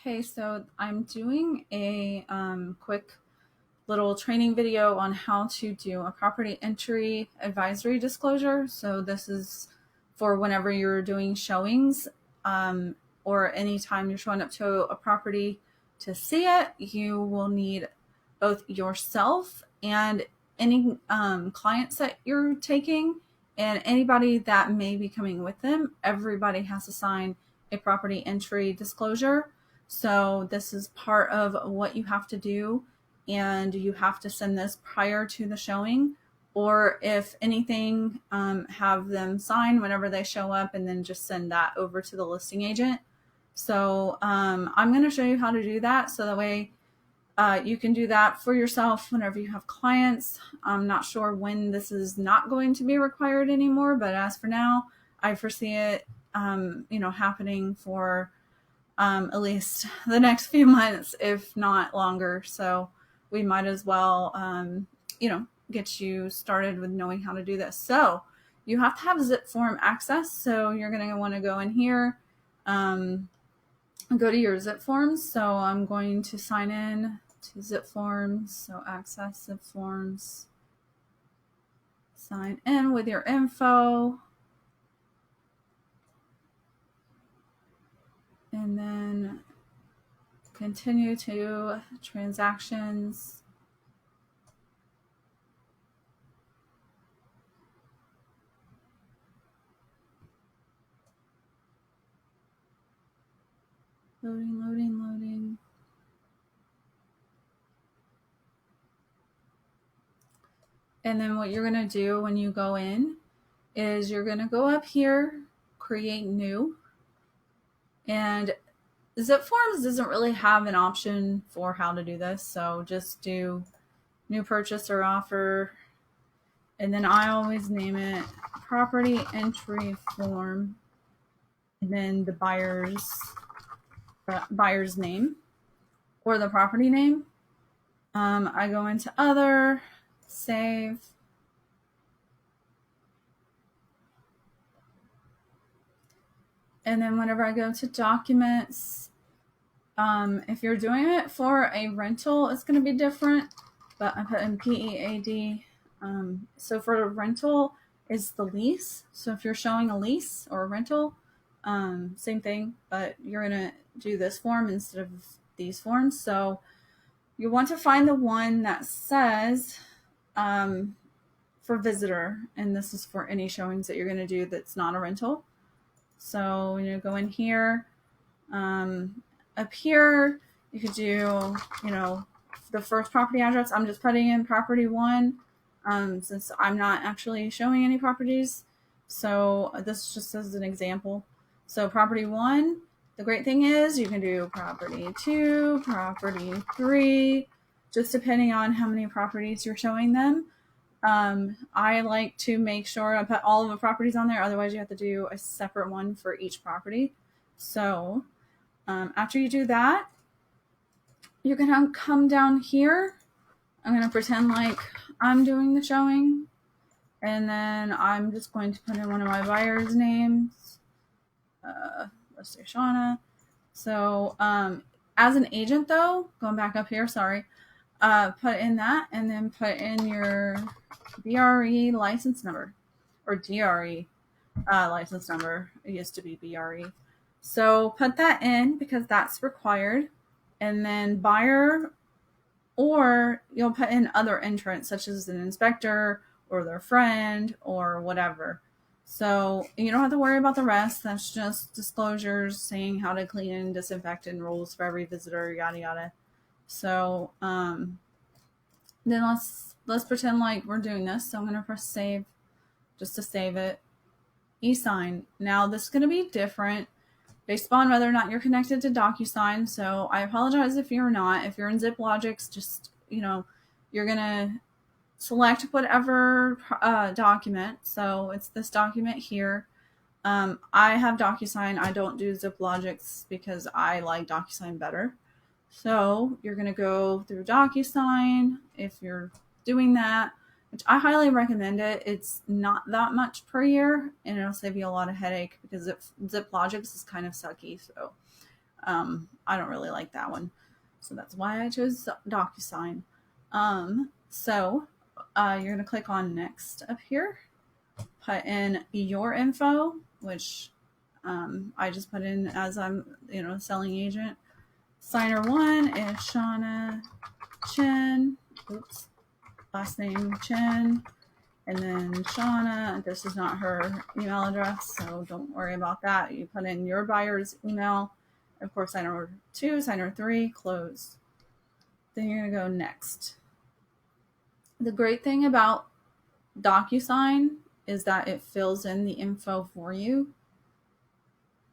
Hey, so I'm doing a quick little training video on how to do a property entry advisory disclosure. So this is for whenever you're doing showings or anytime you're showing up to a property to see it, you will need both yourself and any clients that you're taking and anybody that may be coming with them. Everybody has to sign a property entry disclosure. So this is part of what you have to do, and you have to send this prior to the showing, or if anything, have them sign whenever they show up and then just send that over to the listing agent. So I'm going to show you how to do that so that way you can do that for yourself whenever you have clients. I'm not sure when this is not going to be required anymore, but as for now, I foresee it happening for at least the next few months, if not longer. So we might as well, get you started with knowing how to do this. So you have to have zip form access. So you're going to want to go in here, go to your zip forms. So I'm going to sign in to zip forms. So access zip forms, sign in with your info. And then continue to transactions. Loading. And then what you're going to do when you go in is you're going to go up here, create new. And zip forms doesn't really have an option for how to do this. So just do new purchase or offer. And then I always name it property entry form. And then the buyer's name or the property name. I go into other, save. And then whenever I go to documents, if you're doing it for a rental, it's going to be different, but I put in PEAD. So for a rental is the lease. So if you're showing a lease or a rental, same thing, but you're going to do this form instead of these forms. So you want to find the one that says for visitor, and this is for any showings that you're going to do that's not a rental. So you go in here, up here, you could do, the first property address. I'm just putting in property 1 since I'm not actually showing any properties. So this just as an example. So property 1, the great thing is you can do property 2, property 3, just depending on how many properties you're showing them. I like to make sure I put all of the properties on there. Otherwise you have to do a separate one for each property. So after you do that, you're going to come down here. I'm going to pretend like I'm doing the showing. And then I'm just going to put in one of my buyer's names. Let's say Shauna. So as an agent though, going back up here, sorry, put in that and then put in your BRE license number or DRE license number. It used to be BRE. So put that in because that's required. And then buyer, or you'll put in other entrants such as an inspector or their friend or whatever. So you don't have to worry about the rest. That's just disclosures saying how to clean and disinfect and rules for every visitor, yada yada. So then let's pretend like we're doing this. So I'm going to press save just to save it. E-sign. Now this is going to be different based upon whether or not you're connected to DocuSign. So I apologize if you're not. If you're in ZipLogics, just, you're going to select whatever document. So it's this document here. I have DocuSign. I don't do ZipLogics because I like DocuSign better. So you're going to go through DocuSign if you're doing that, which I highly recommend it. It's not that much per year, and it'll save you a lot of headache because ZipLogics is kind of sucky. So I don't really like that one. So that's why I chose DocuSign. So you're going to click on next up here, put in your info, which I just put in as I'm, selling agent. Signer 1 is Shauna Chen. Oops. Last name Chen. And then Shauna, this is not her email address, so don't worry about that. You put in your buyer's email. Of course, signer 2, signer 3, close. Then you're going to go next. The great thing about DocuSign is that it fills in the info for you.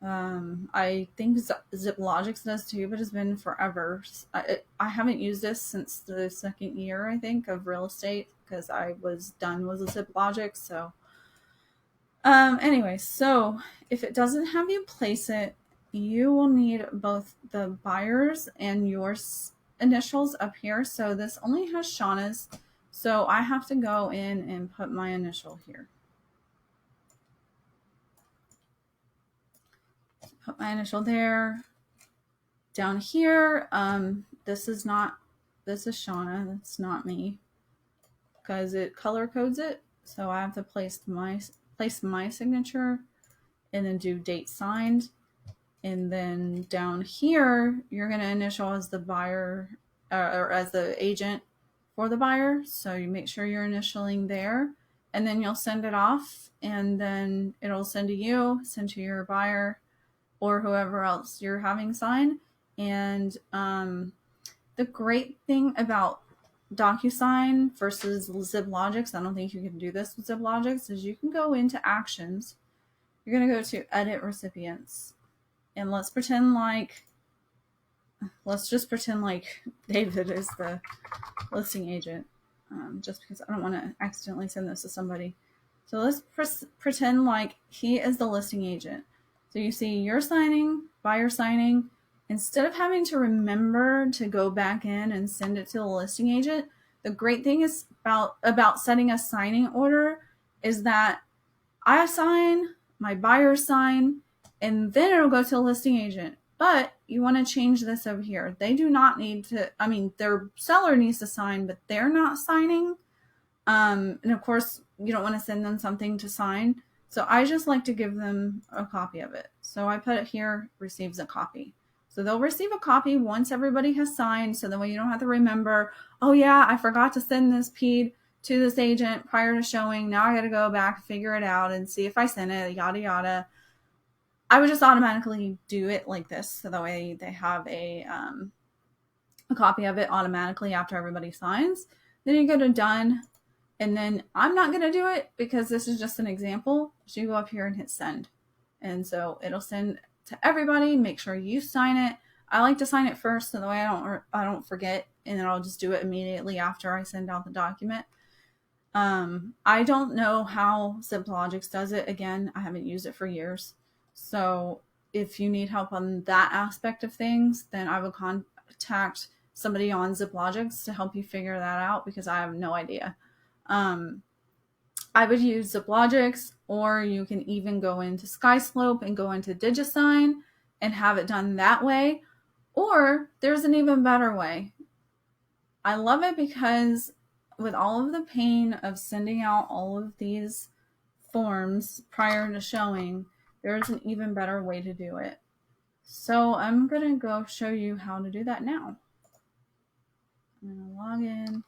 I think ZipLogic does too, but it's been forever. I haven't used this since the second year, I think, of real estate, because I was done with the ZipLogic. So anyway, so if it doesn't have you place it, you will need both the buyer's and your initials up here. So this only has Shauna's, so I have to go in and put my initial here. Put my initial there. Down here, this is Shauna. That's not me, because it color codes it. So I have to place my signature, and then do date signed. And then down here, you're going to initial as the buyer or as the agent for the buyer. So you make sure you're initialing there, and then you'll send it off, and then it'll send to you, send to your buyer, or whoever else you're having sign. And the great thing about DocuSign versus ZipLogic, I don't think you can do this with ZipLogic, is you can go into actions. You're going to go to edit recipients. And let's just pretend like David is the listing agent, just because I don't want to accidentally send this to somebody. So let's pretend like he is the listing agent. So you see you're signing, buyer signing. Instead of having to remember to go back in and send it to the listing agent, the great thing is about setting a signing order is that I sign, my buyers sign, and then it'll go to the listing agent. But you want to change this over here. They do not need to, their seller needs to sign, but they're not signing. And of course, you don't want to send them something to sign. So I just like to give them a copy of it. So I put it here, receives a copy. So they'll receive a copy once everybody has signed. So that way you don't have to remember, oh yeah, I forgot to send this PEAD to this agent prior to showing. Now I got to go back, figure it out, and see if I sent it, yada, yada. I would just automatically do it like this. So that way they have a copy of it automatically after everybody signs. Then you go to done. And then I'm not going to do it because this is just an example. So you go up here and hit send. And so it'll send to everybody. Make sure you sign it. I like to sign it first so that way I don't forget, and then I'll just do it immediately after I send out the document. I don't know how ZipLogic does it. Again, I haven't used it for years. So if you need help on that aspect of things, then I would contact somebody on ZipLogic to help you figure that out, because I have no idea. I would use ZipLogic, or you can even go into SkySlope and go into DigiSign and have it done that way. Or there's an even better way. I love it because with all of the pain of sending out all of these forms prior to showing, there's an even better way to do it. So I'm going to go show you how to do that now. I'm going to log in.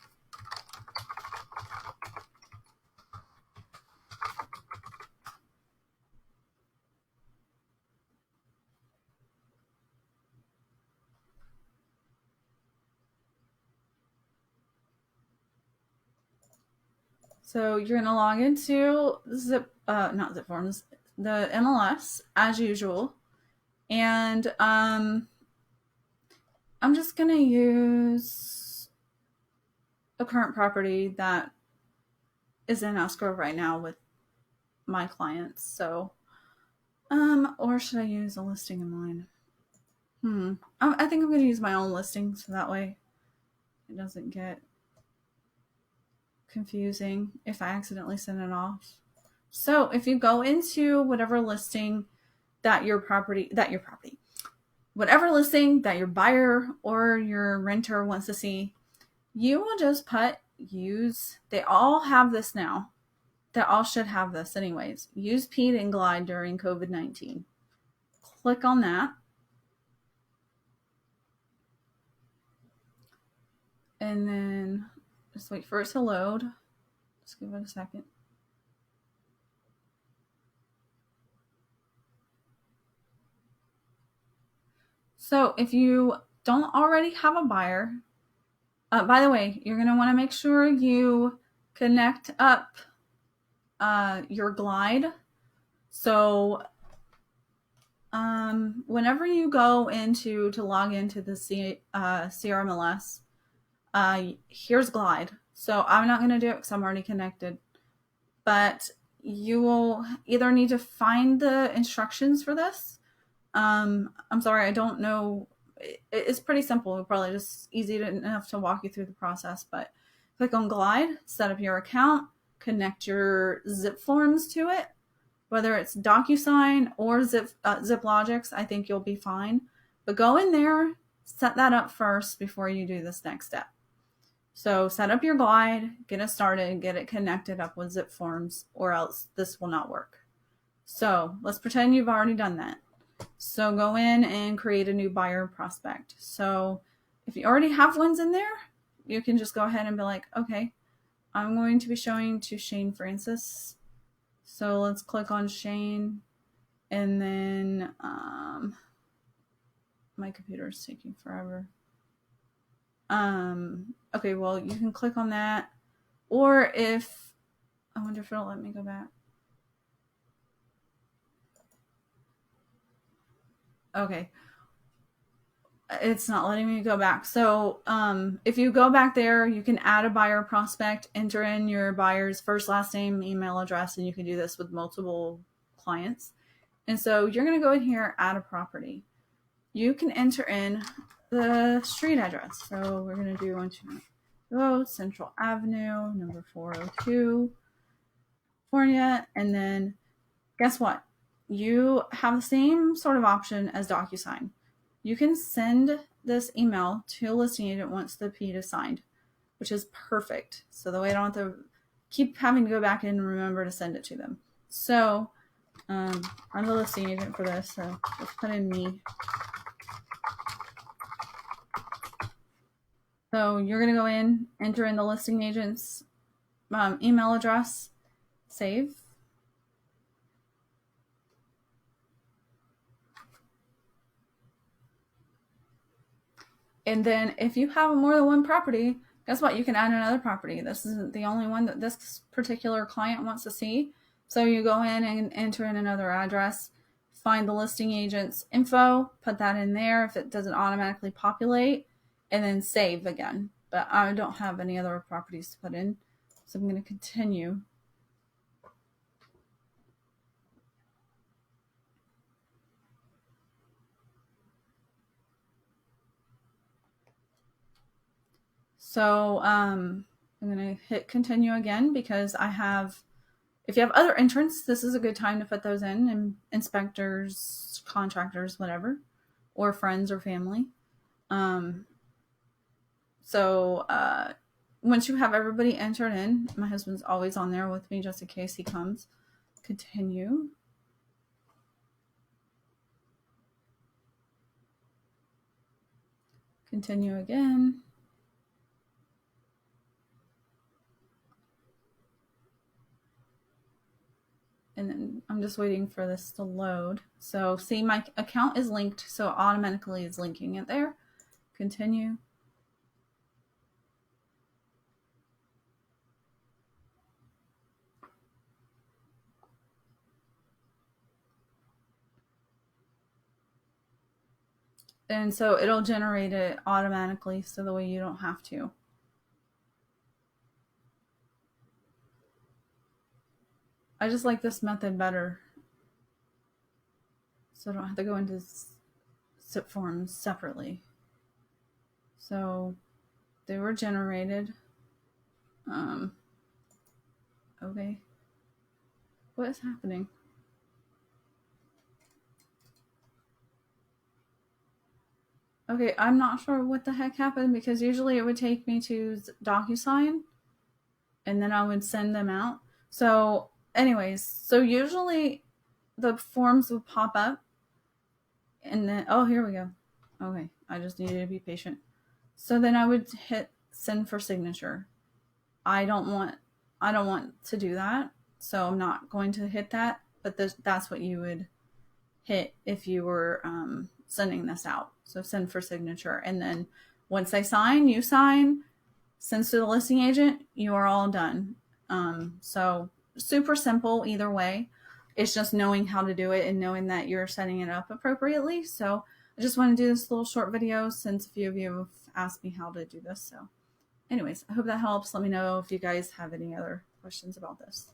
So you're going to log into not Zip Forms, the MLS as usual. And I'm just going to use a current property that is in escrow right now with my clients. So, or should I use a listing of mine? I think I'm going to use my own listing, so that way it doesn't get confusing if I accidentally send it off. So if you go into whatever listing that your property, whatever listing that your buyer or your renter wants to see, you will just put use. They all have this now. They all should have this anyways. Use PEAD and Glide during COVID-19. Click on that. And then just wait for it to load. Just give it a second. So if you don't already have a buyer, by the way, you're going to want to make sure you connect up your Glide. So whenever you go to log into the CRMLS, here's Glide. So I'm not going to do it because I'm already connected. But you will either need to find the instructions for this. I'm sorry, I don't know. It's pretty simple. Probably just easy enough to walk you through the process. But click on Glide, set up your account, connect your zip forms to it. Whether it's DocuSign or ZipLogix, I think you'll be fine. But go in there, set that up first before you do this next step. So set up your Glide, get it started, get it connected up with zip forms, or else this will not work. So let's pretend you've already done that. So go in and create a new buyer prospect. So if you already have ones in there, you can just go ahead and be like, okay, I'm going to be showing to Shane Francis. So let's click on Shane, and then my computer is taking forever. Okay, well, you can click on that, or if, I wonder if it'll let me go back. Okay. It's not letting me go back. So if you go back there, you can add a buyer prospect, enter in your buyer's first, last name, email address, and you can do this with multiple clients. And so you're going to go in here, add a property. You can enter in the street address. So we're going to do 129 Central Avenue, number 402, California. And then guess what? You have the same sort of option as DocuSign. You can send this email to a listing agent once the PEAD is signed, which is perfect. So that way I don't have to keep having to go back and remember to send it to them. So I'm the listing agent for this, so let's put in me. So you're going to go in, enter in the listing agent's email address, save. And then if you have more than one property, guess what? You can add another property. This isn't the only one that this particular client wants to see. So you go in and enter in another address, find the listing agent's info, put that in there if it doesn't automatically populate, and then save again. But I don't have any other properties to put in, so I'm going to continue. So I'm going to hit continue again because I have, if you have other entrants, this is a good time to put those in, and inspectors, contractors, whatever, or friends or family. So once you have everybody entered in, my husband's always on there with me just in case he comes. Continue. Continue again. And then I'm just waiting for this to load. So see, my account is linked, so it automatically is linking it there. Continue. And so it'll generate it automatically so the way you don't have to. I just like this method better. So I don't have to go into zip forms separately. So they were generated. Okay. What is happening? Okay, I'm not sure what the heck happened because usually it would take me to DocuSign and then I would send them out. So, anyways, so usually the forms would pop up and then, oh, here we go. Okay, I just needed to be patient. So then I would hit send for signature. I don't want to do that, so I'm not going to hit that. But that's what you would hit if you were sending this out. So send for signature, and then once they sign, you sign. Sends to the listing agent. You are all done. So super simple either way. It's just knowing how to do it and knowing that you're setting it up appropriately. So I just want to do this little short video since a few of you have asked me how to do this. So anyways, I hope that helps. Let me know if you guys have any other questions about this.